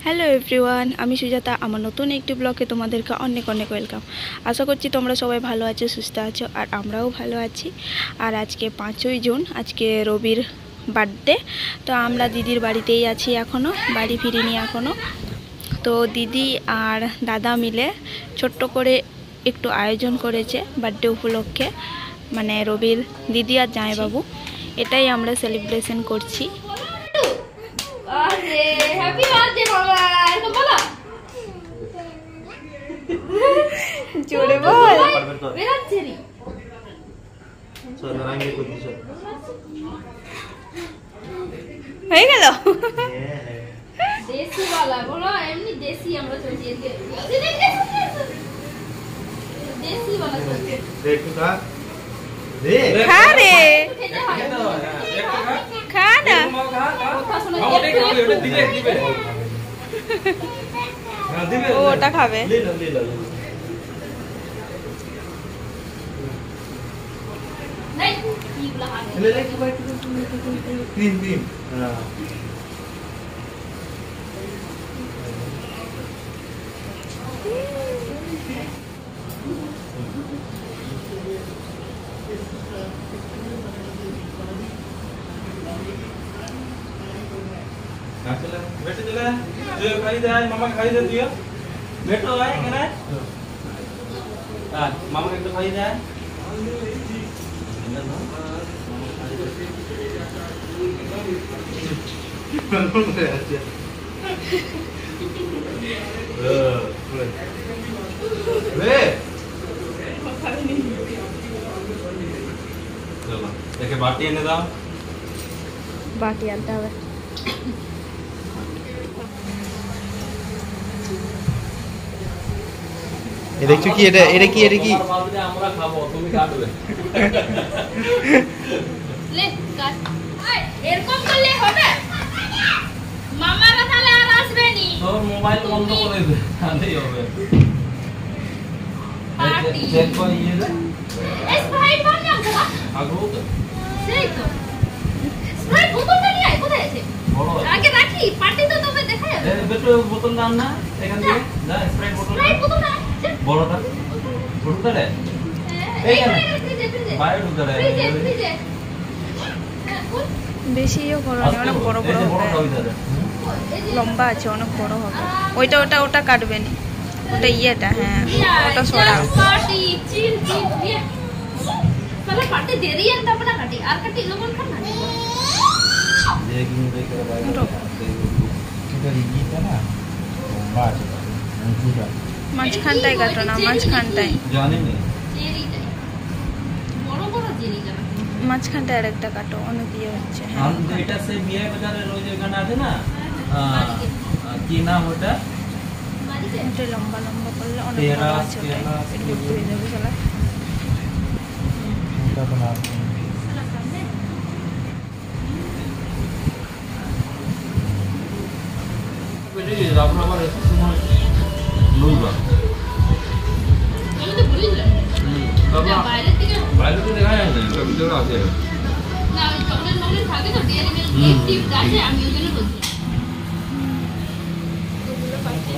Hello everyone, আমি সুজাতা। আমার নতুন একটি ব্লগে তোমাদেরকে অনেক অনেক ওয়েলকাম। আশা করছি তোমরা সবাই ভালো আছো, সুস্থ আছো, আর আমরাও ভালো আছি। আর আজকে 5ই জুন, আজকে রবির বার্থডে। তো আমরা দিদির বাড়িতেই আছি, এখনও বাড়ি ফিরিনি এখনও। তো দিদি আর দাদা মিলে ছোট্ট করে একটু আয়োজন করেছে বার্থডে উপলক্ষে, মানে রবির দিদি আর জামাইবাবু, এটাই আমরা সেলিব্রেশন করছি। হ্যাপি বার্থডে বাবা, এরকম বলো জোরে বল। বেরাচ্ছে নি হয়ে গেল। দেশি वाला বলো, এমনি দেশি আমরা চলছি এদিকে। দেশি वाला চলছে। দেখ কা দে খা রে, খা না। ও ওটা খাবে। নাই ইগুলা হাতে ले ले के बैठ तीन तीन हां चला बैठ चला जो खाई दे मामा खाई दे दियो बैठो है केना हां मामा के तो खाई दे देखे बाटी एने दाओ বাটি আনতে হবে। এ দেখছো কি এটা কি আমরা খাবো, তুমি কাটবে। লে কাট আয় এরকম করলে হবে মামারা তাহলে আর আসবে নি। তোর মোবাইল বন্ধ করে দে, তাহলেই হবে। পার্টি চেক করে ইয়ে দে এস ভাই পান না দাদা আগো তো সেই তো স্প্রাইট বোতলটা নিয়ে আয়, কোথায় আছে বড় আগে রাখি, পার্টি তো তবে দেখা যাবে। এ বেটো বোতল দাও না এখান থেকে যা স্প্রাইট বোতল স্প্রাইট বোতলটা বড়টা ছোটটা রে এইখানে ফ্রিজে বাইরে ঢুকে রে ফ্রিজে বেশিও বড় না, অনেক বড় বড় বড়টা হবে, ওই ধারে লম্বা আছে, অনেক বড় হবে। ওটা কাটবে নি, ওটা ইয়েটা, হ্যাঁ ওটা সরা। পার্টি চিল চিল দিয়ে তাহলে পার্টি দে দিই একটা বড় কাটি আর কাটি লোগন খানা দেখি দেখ করে বাইরে এটা ইটা না বাস উঁচুটা মাঝখানটায় কাটো না, মাঝখানটায়, জানি না চেরিটা বড় বড় চেরিটা মাঝখানটায় আরেকটা কাটো, অনেক ইয়ে হচ্ছে। হ্যাঁ हम এটা সে বিয়ে বাজারের ওই জায়গাটা আছে না কি নাম ওটা মারিকে ওটা লম্বা লম্বা করলে অনেক বড় তেরা আছে, ওটাই পেট ভর্তি হয়ে যাবে শালা। এটা তো না সামনে বেটি আপনার আমার একটু সময় লইবা আমি তো ভুলে গেলাম বাবা বাইরে থেকে বাইরে তো দেখা যায় না এটা ভিতরে আছে না ওই চকলেট মকলেট থাকে তো ডেয়ারি মিল্ক টিপ আছে, আমি ওই জন্য বলছি ওগুলো পাইতে